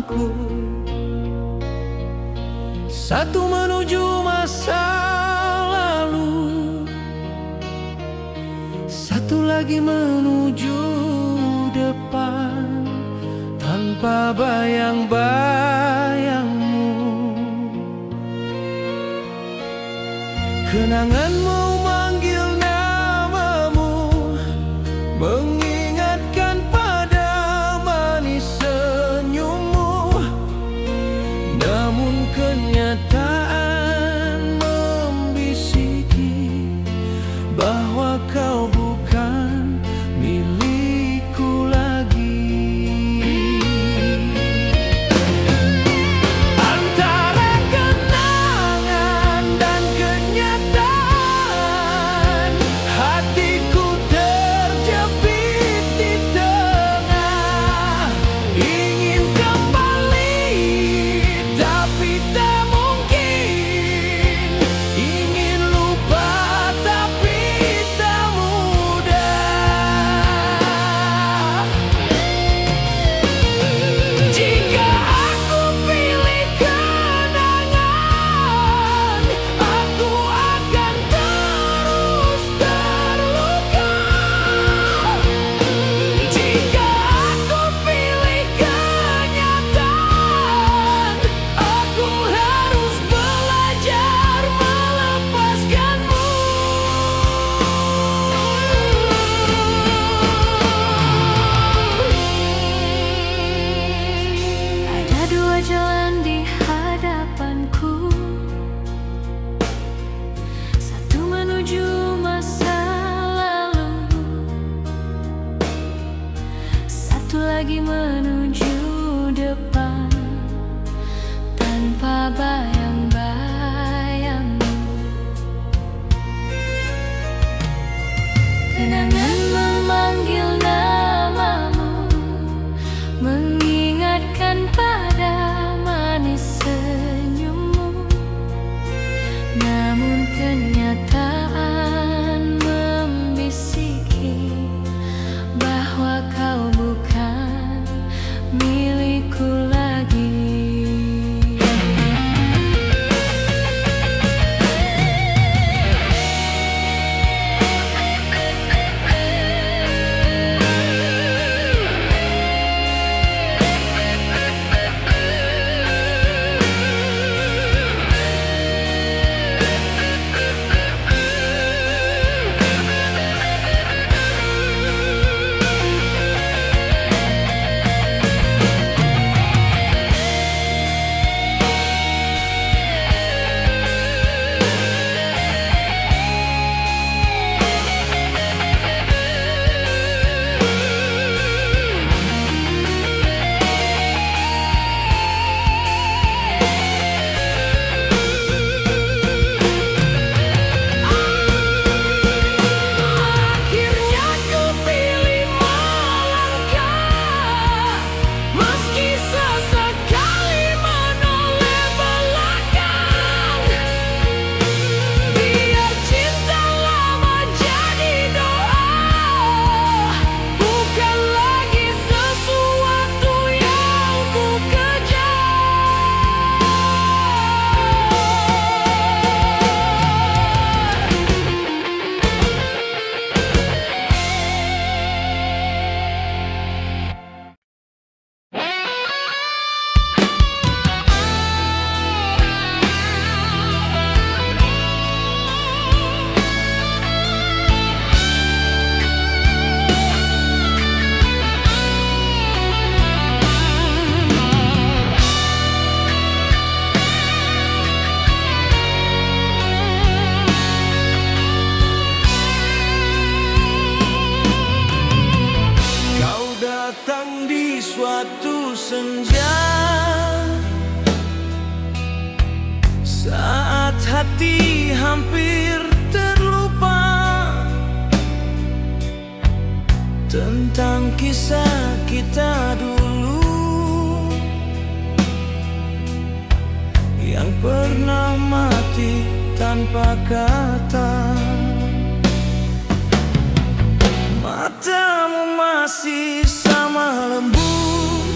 harapanku. Satu menuju masa lalu, satu lagi menuju depan, tanpa bayang-bayangmu. Kenanganmu manggil namamu, mengingatkan pada manis senyummu. Namun kenyataan membisiki bahwa kau bukan milikku lagi. Antara kenangan dan kenyataan, hatiku terjepit di tengah. Ingin kembali tapi tak mungkin, ingin lupa tapi tak mudah. Jika aku pilih kenangan, aku akan terus terluka. Jika aku pilih kenyataan, aku harus belajar melepaskanmu. Ada dua jalan di hadapanku, satu menuju masa lalu, satu lagi menuju depan, tanpa bayang-bayangmu. Kenangan memanggil namamu, mengingatkan pada manis senyummu. Namun kenyataan membisiki bahwa kau bukan milikku lagi. Akhirnya ku pilih melangkah, meski sesekali menoleh belakang. Biar cinta lama jadi doa, bukan lagi sesuatu yang ku kejar. Kau datang di suatu senja, saat hati hampir terlupa tentang kisah kita dulu yang pernah mati tanpa kata. Matamu masih sama lembut,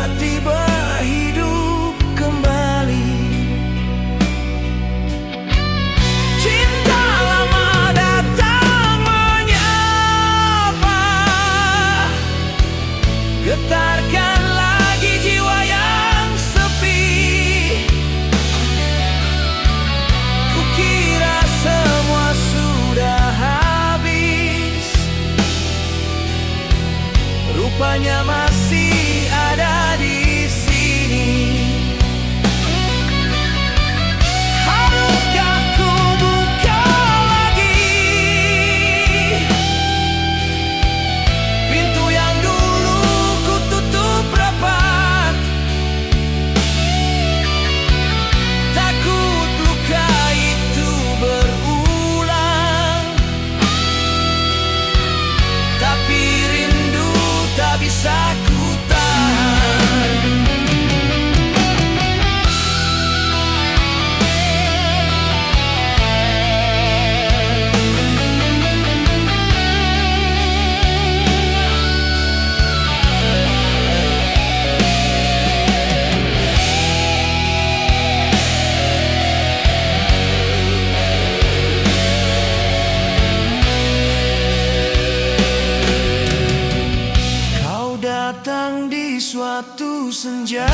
tiba-tiba hidup kembali. Cinta lama datang menyapa, getarkan lagi jiwa yang sepi. Kukira semua sudah habis, rupanya masih ada di sini. Haruskah ku buka lagi pintu yang dulu ku tutup rapat? Takut luka itu berulang, tapi rindu tak bisa ku tahan. Kau datang di suatu senja,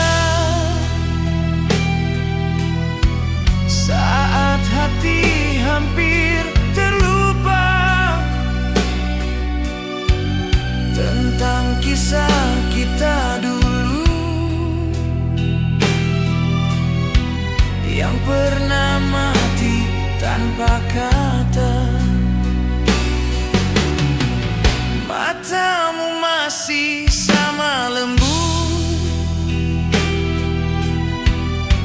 saat hati hampir terlupa tentang kisah kita dulu yang pernah mati tanpa kata. Matamu masih sama lembut,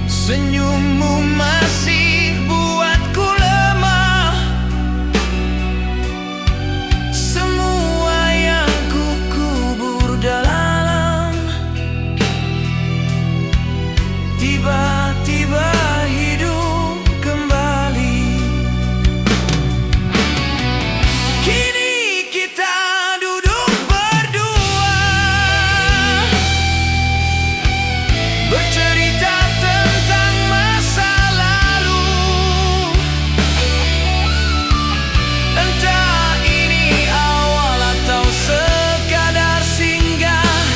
senyummu masih buatku lemah. Semua yang ku kubur dalam tiba-tiba hidup kembali. Kini kita duduk berdua, bercerita tentang masa lalu. Entah ini awal atau sekadar singgah,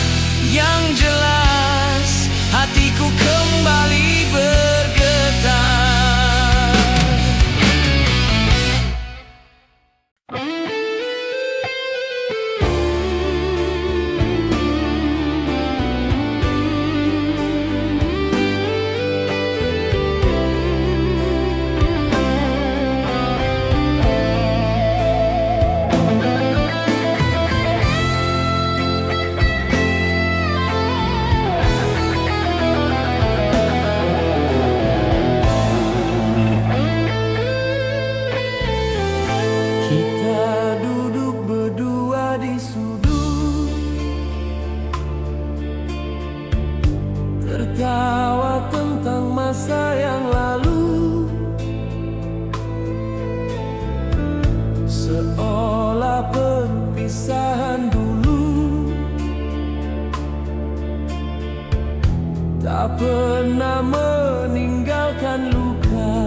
yang jelas hatiku kembali bergetar. Kita duduk berdua di sudut, tertawa tentang masa yang lalu, seolah perpisahan dulu tak pernah meninggalkan luka.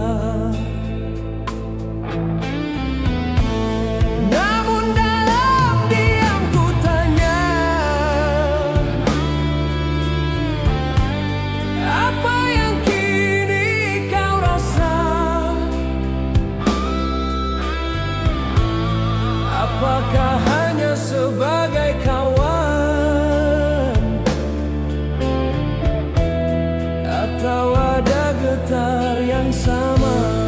Namun dalam diam ku tanya, apa yang kini kau rasa? Apakah hanya sebagai kawan, atau ada getar yang sama?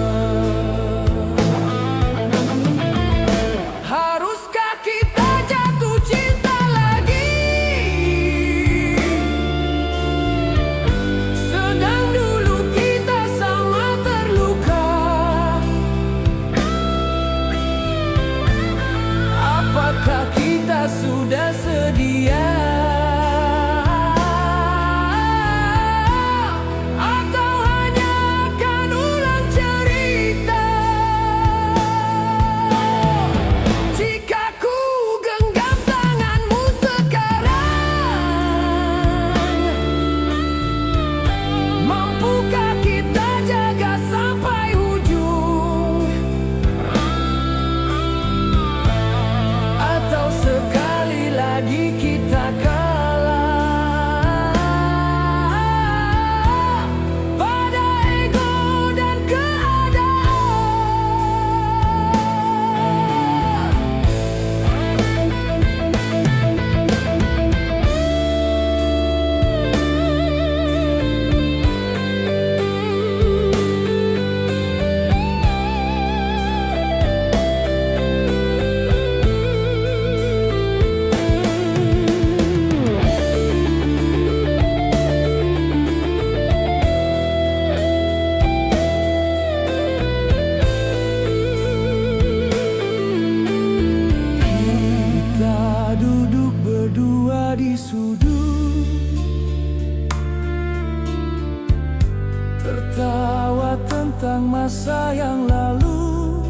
tentang masa yang lalu,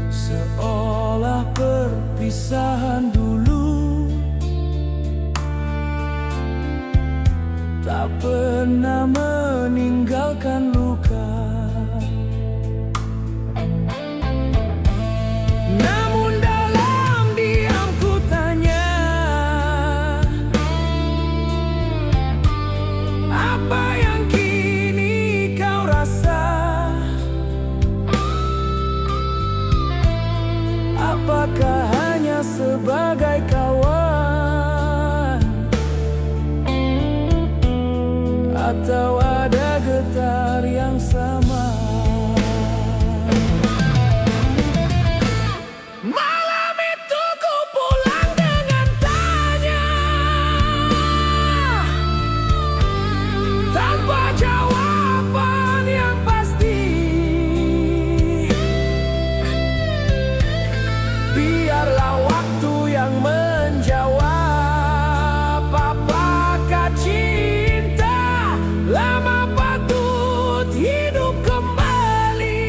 seolah perpisahan dulu tak pernah meninggalkan luka. Namun dalam diam ku tanya, apa yang kini kau rasa? Apakah hanya sebagai kawan, atau ada getar yang sama? Malam itu ku pulang dengan tanya, tanpa jawaban yang pasti. Biarlah waktu yang menjawab, apakah cinta lama patut hidup kembali.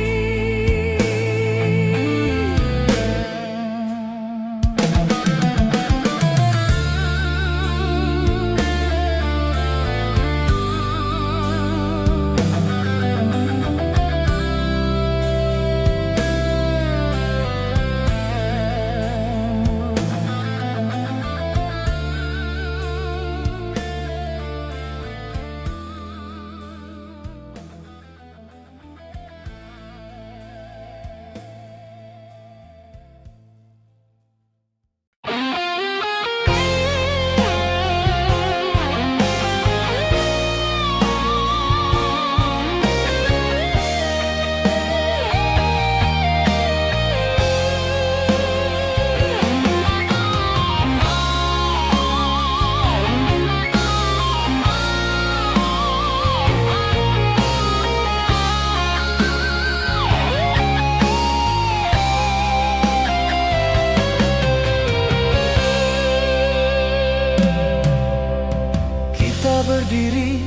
Kita berdiri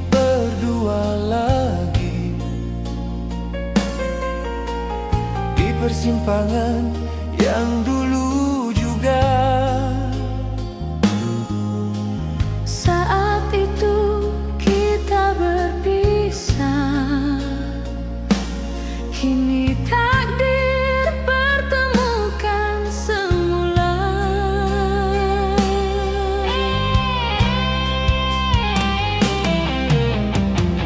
berdua lagi di persimpangan yang dulu juga. Saat itu kita berpisah, kini takdir pertemukan semula.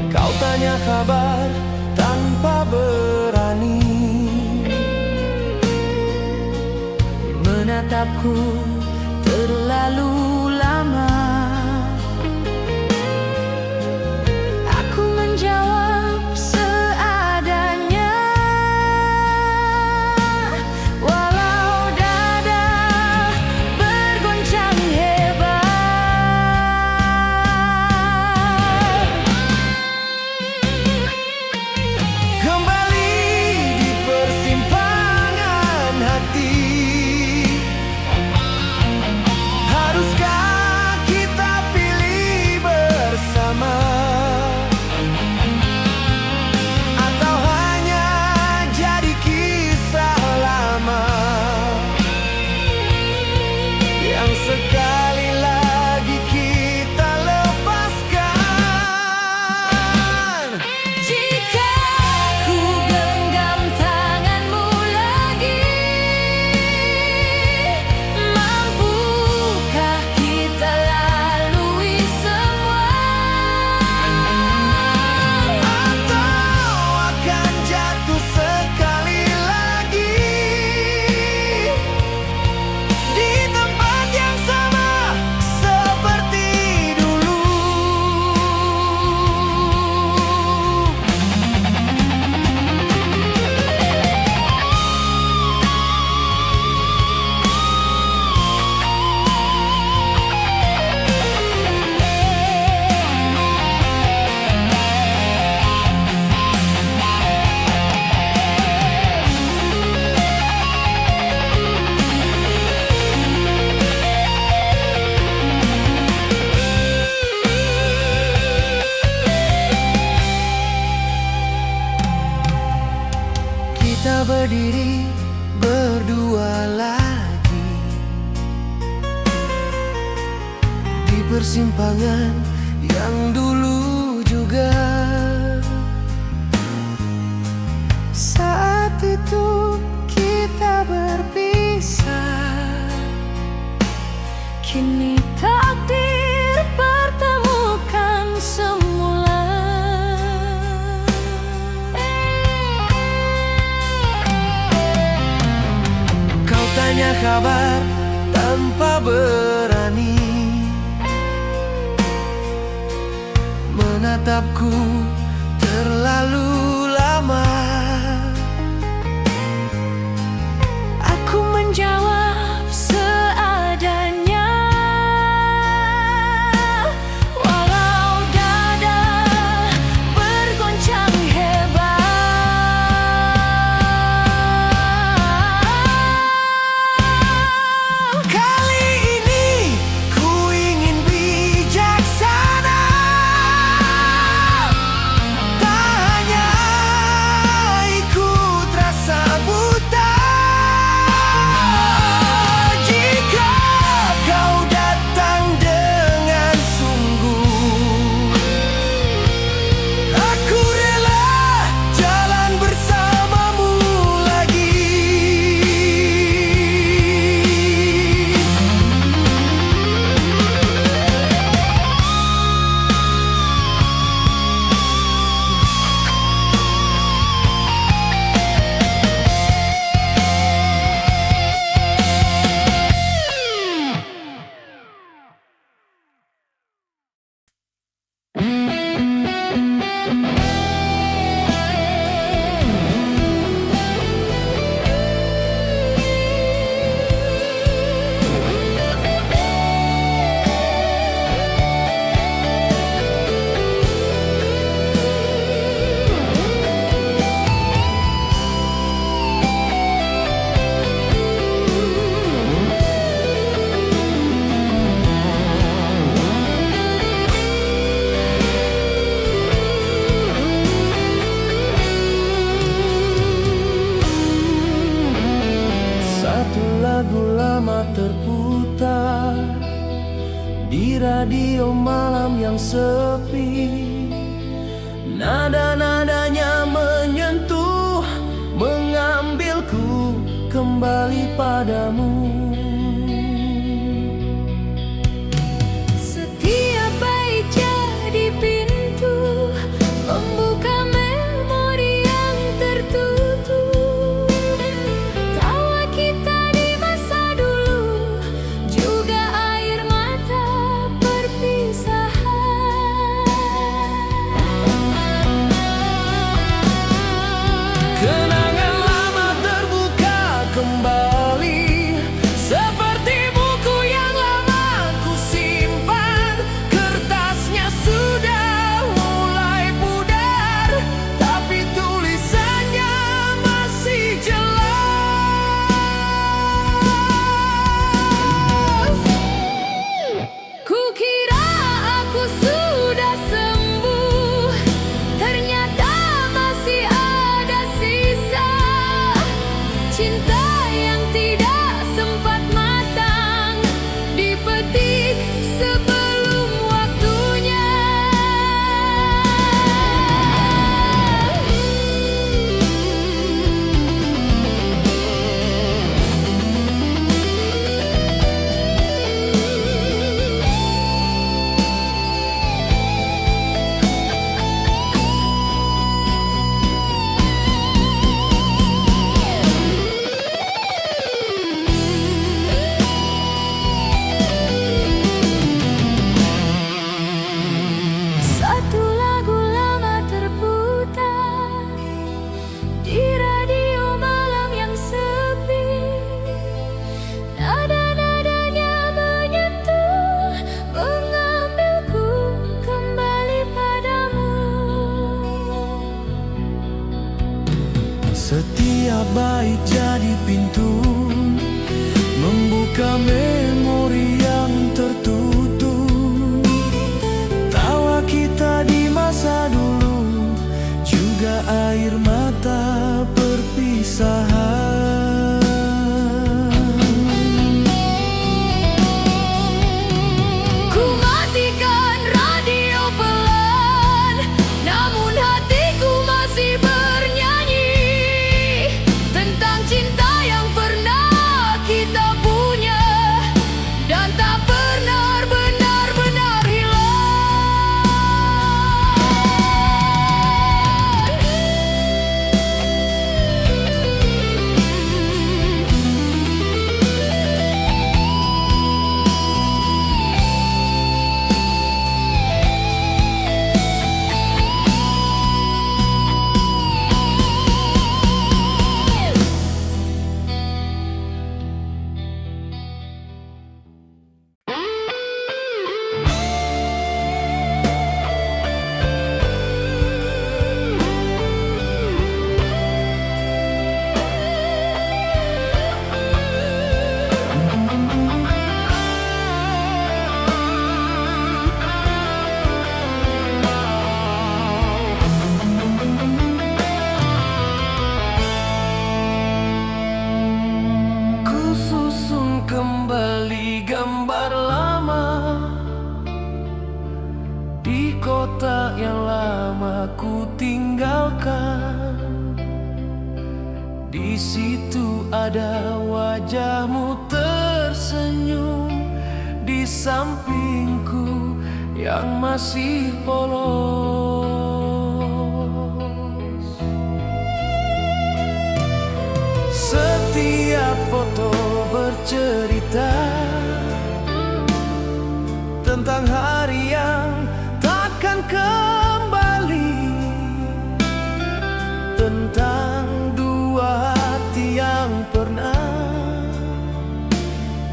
Kau tanya kabar tanpa berani Menatapku terlalu lama. Aku menjawab seadanya, walau dada bergoncang hebat. kembali di persimpangan hati. Harus persimpangan yang dulu juga. Saat itu kita berpisah, kini takdir pertemukan semula. Kau tanya kabar tanpa berani menatapku terlalu lama. Aku menjawab seadanya, walau dada bergoncang hebat. Kali ini ku ingin bijaksana, tak hanya ikut rasa buta. Jika kau datang dengan sungguh, aku rela jalan bersamamu lagi. Satu lagu lama terputar di radio malam yang sepi. Nada-nadanya menyentuh, mengambilku kembali padamu. Setiap bait jadi pintu, membuka memori yang tertutup. Tawa kita di masa dulu, juga air mata perpisahan. Kenangan lama terbuka kembali, kota yang lama ku tinggalkan. Di situ ada wajahmu tersenyum, di sampingku yang masih polos. Setiap foto bercerita tentang hari yang takkan kembali, tentang dua hati yang pernah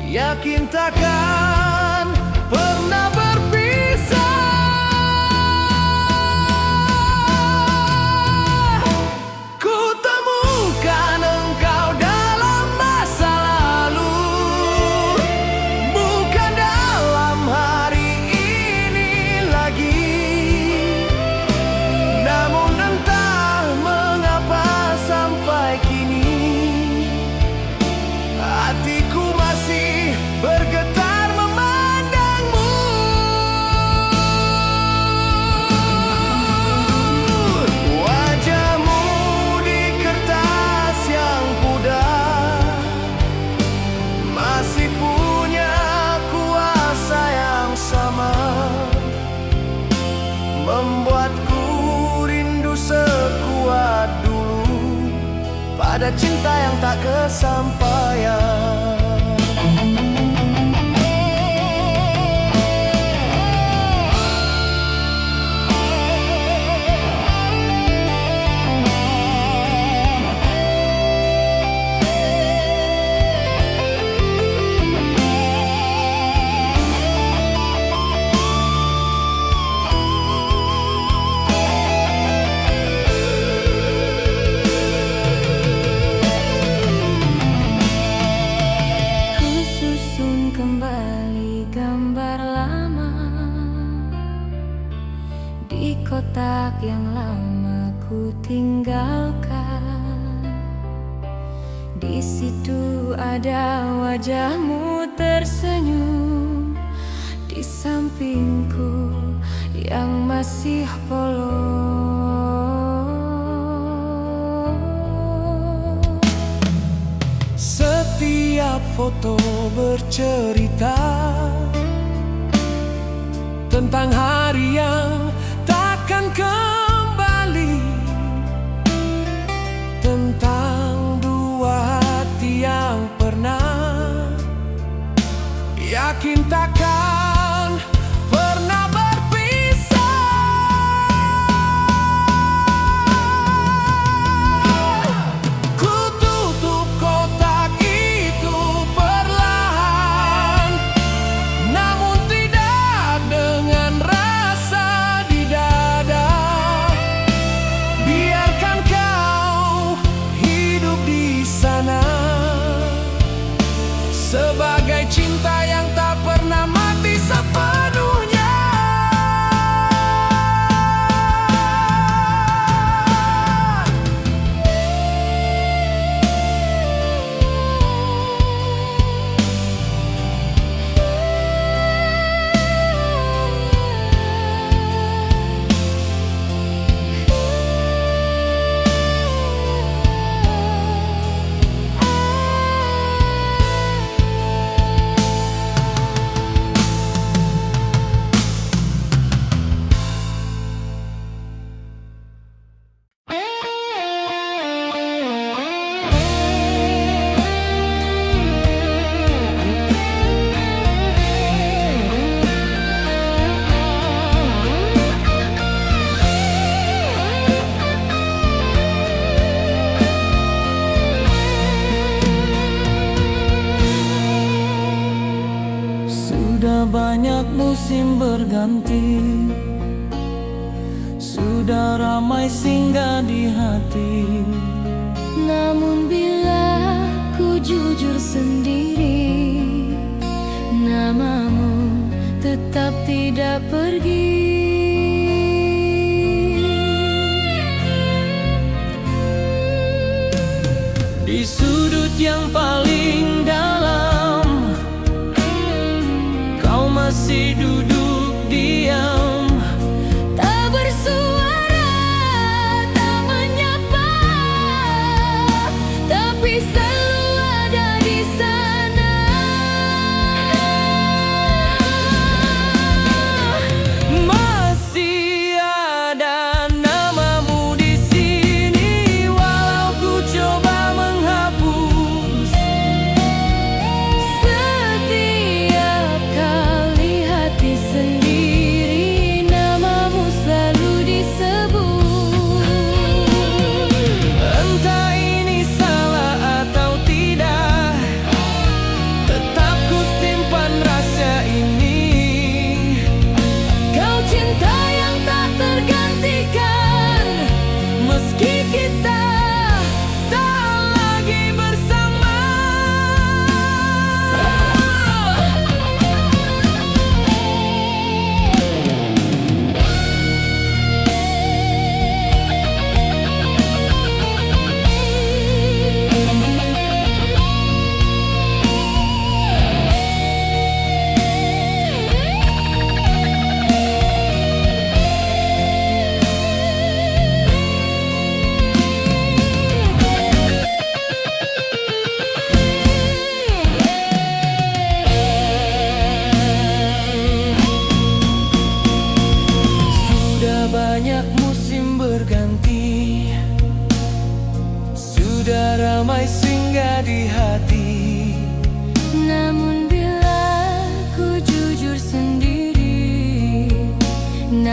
yakin takkan pernah berpisah. Ku temukan engkau dalam masa lalu, bukan dalam hari ini lagi. Namun entah mengapa sampai kini hatiku masih bergetar memandangmu. Wajahmu di kertas yang pudar masih punya kuasa yang sama, membuatku rindu sekuat dulu pada cinta yang tak kesampaian. Kembali gambar lama di kotak yang lama ku tinggalkan. Di situ ada wajahmu tersenyum, di sampingku yang masih polos. Setiap foto bercerita tentang hari yang takkan kembali, tentang dua hati yang pernah yakin takkan pernah berpisah. Ku tutup kotak itu perlahan, namun tidak dengan rasa di dada. Biarkan kau hidup di sana sebagai cinta yang tak pernah mati sepenuhnya. Sudah banyak musim berganti, sudah ramai singgah di hati. Namun bila ku jujur sendiri, namamu tetap tidak pergi. Di sudut yang paling dalam, kau masih duduk diam, tak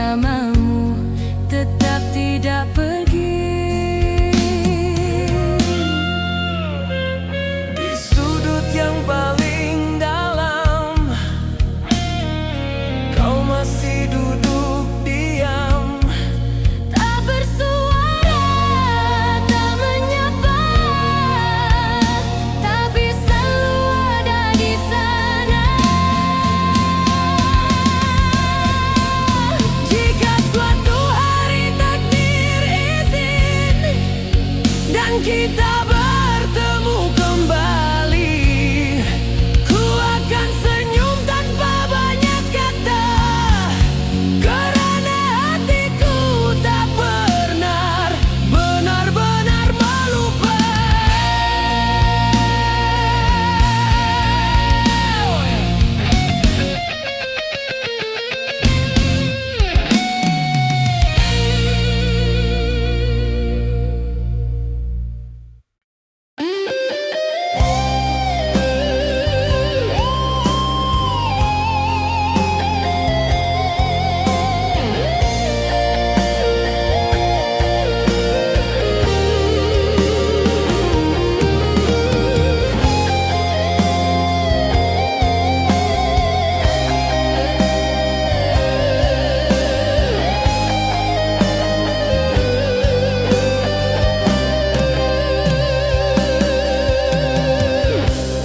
bersamamu tetap tidak pergi. Di sudut yang paling dalam, kau masih duduk diam, Tak bersuara, tak menyapa, tapi selalu ada di sana. jika suatu hari takdir izin dan kita bertemu kembali, ku akan senyum tanpa banyak kata, karena hatiku tak pernah benar-benar melupa.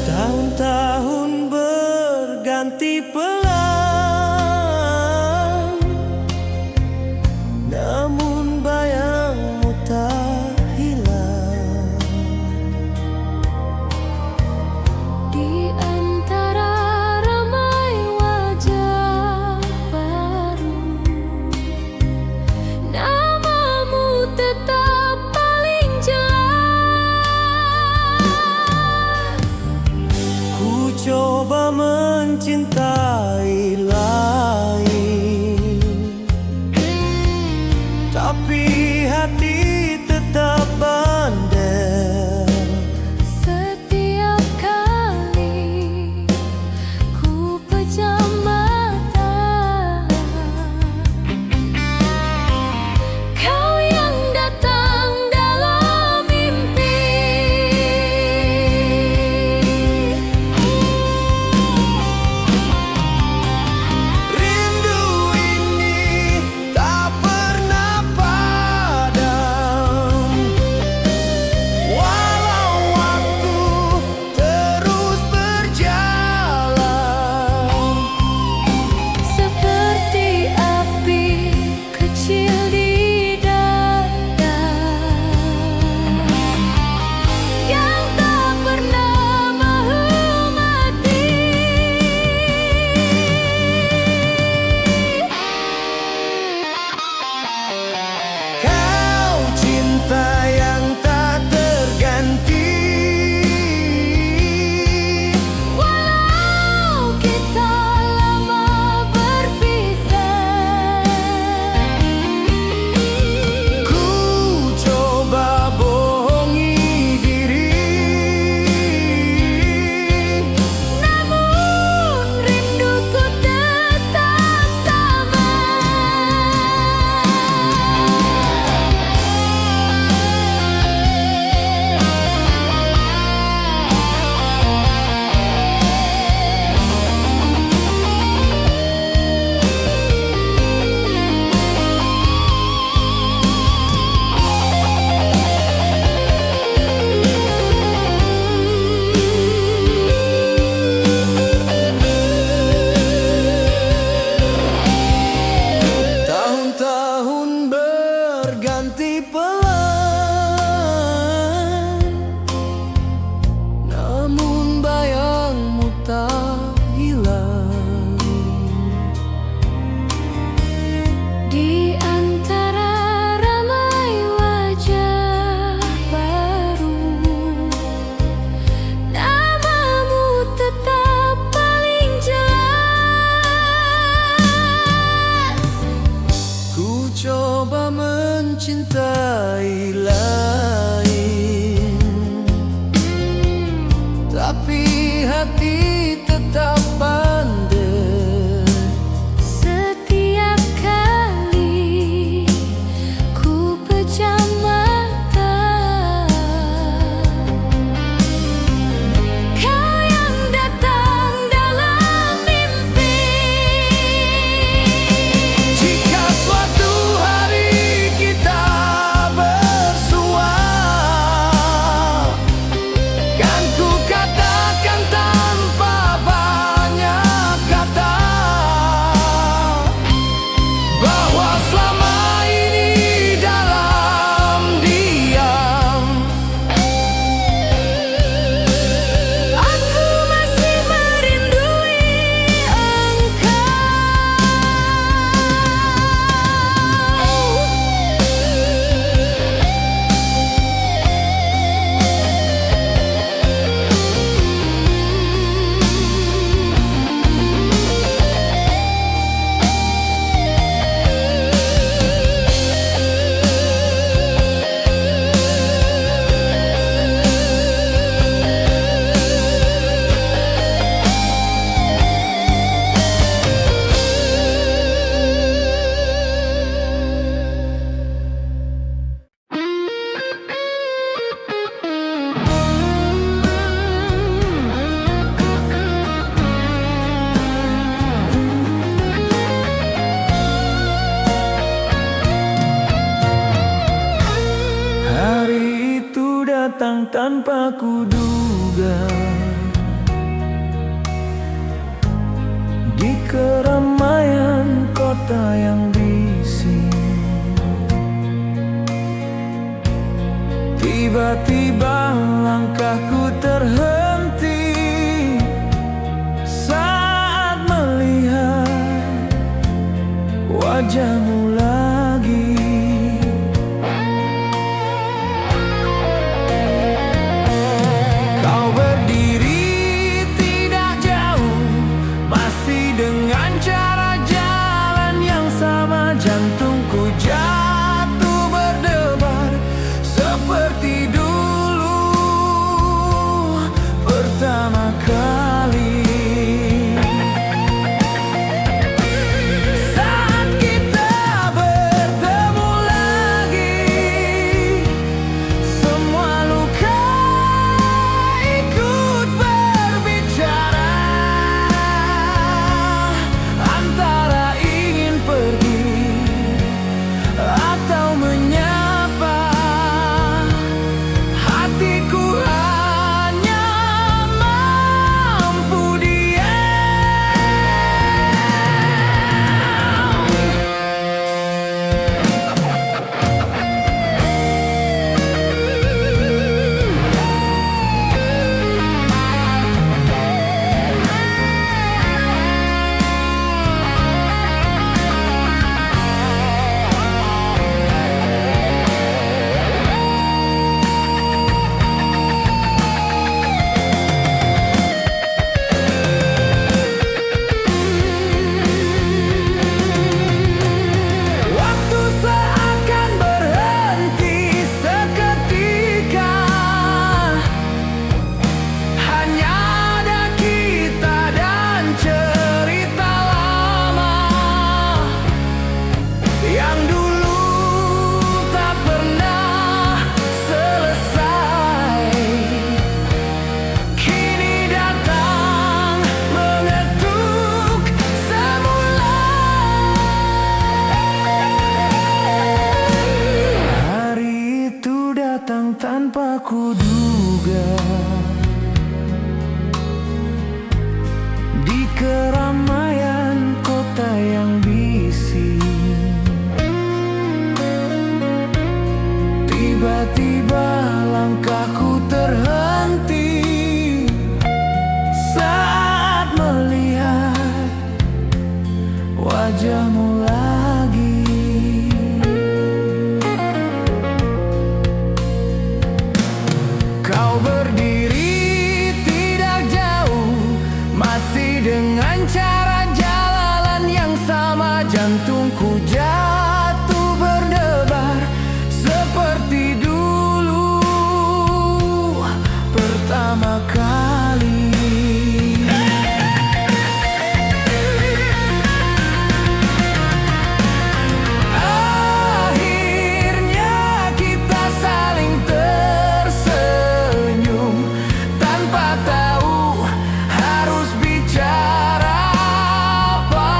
Tahun-tahun berganti pelan, namun bayangmu tak hilang. Di antara ramai wajah baru, namamu tetap paling jelas. Ku coba mencintai lain, tapi hati tetap bandel. Setiap kali ku pejam mata, kau yang datang dalam mimpi. Rindu ini tak pernah padam, walau waktu terus berjalan. Seperti api kecil di dada yang tak pernah mau mati. Kau cinta yang tak terganti, Walau kita lama berpisah, ku coba bohongi diri, namun rinduku tetap sama. tahun-tahun berganti pelan, namun bayangmu tak hilang. Di antara ramai wajah baru, namamu tetap paling jelas. Ku coba mencintai lain, tapi hati tetap pandai. Setiap kali tanpa kuduga. Di keramaian kota yang bising, tiba-tiba langkahku terhenti saat melihat wajahmu lagi. Kau berdiri tidak jauh, masih dengan cara jalan yang sama. Jantungku jatuh berdebar seperti dulu pertama kali. Saat kita bertemu lagi, semua luka ikut berbicara. Antara ingin pergi atau menyapa, hatiku hanya mampu waktu seakan berhenti seketika. Hanya ada kita dan cerita lama yang dulu tak pernah selesai. Kini datang mengetuk semula. Hari itu datang tanpa kuduga. Di keramaian kota yang bising, tiba-tiba langkahku terhenti saat melihat wajahmu lagi. Kau berdiri tidak jauh, masih dengan cara jalan yang sama. Jantungku jatuh berdebar seperti dulu pertama kali. Akhirnya kita saling tersenyum tanpa tahu harus bicara apa.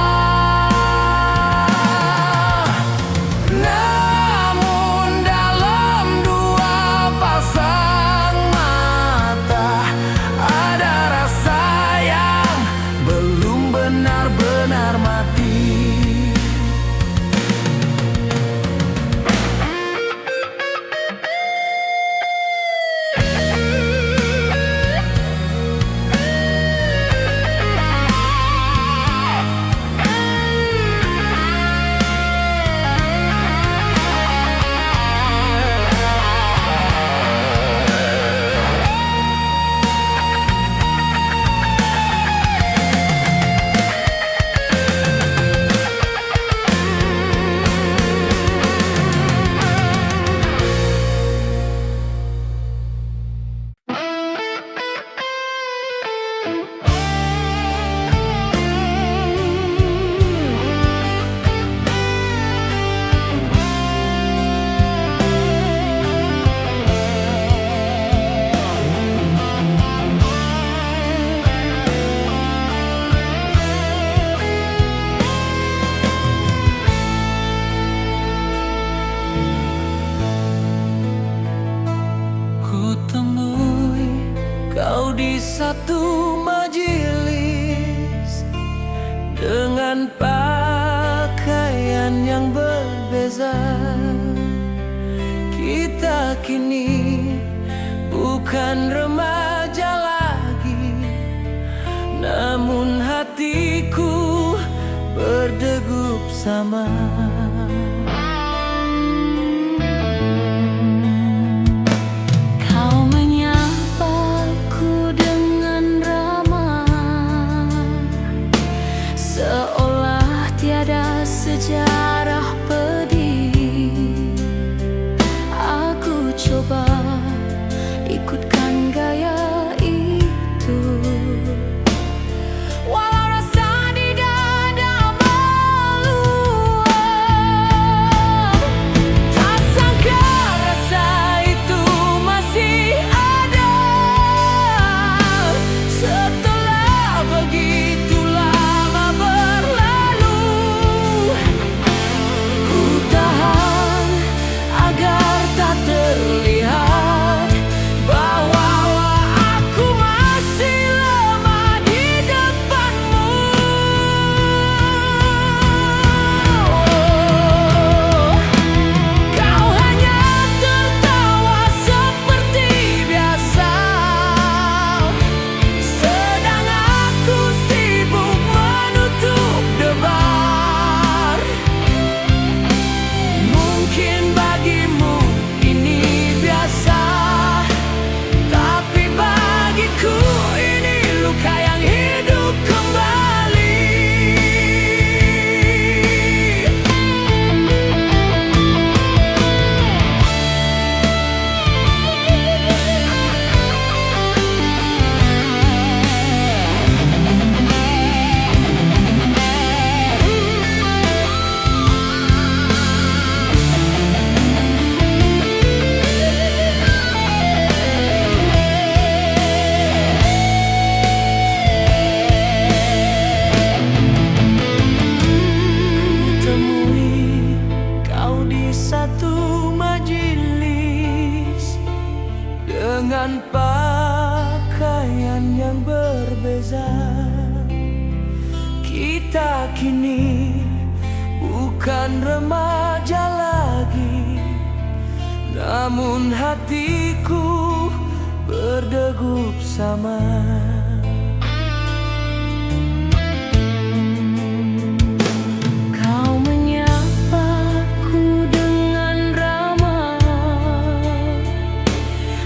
satu majelis dengan pakaian yang berbeza. Kita kini bukan remaja lagi, namun hatiku berdegup sama. Kau menyapaku dengan ramah, seolah tiada sejarah pedih. Aku coba ikutkan gaya itu, walau rasa di dada meluap. Tak sangka rasa itu masih ada setelah begitu lama berlalu. Ku tahan agar tak terlihat bahwa aku masih lemah di depanmu. Kau hanya tertawa seperti biasa, sedang aku sibuk menutup debar. Mungkin bagimu ini biasa, tapi bagiku ini luka yang hidup kembali. Temui kau di satu majelis dengan pakaian yang berbeza. Kita kini bukan remaja lagi, namun hatiku berdegup sama. Kau menyapaku dengan ramah,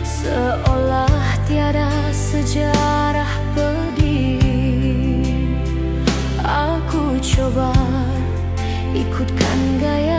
seolah tiada sejarah pedih. Aku coba ikutkan gaya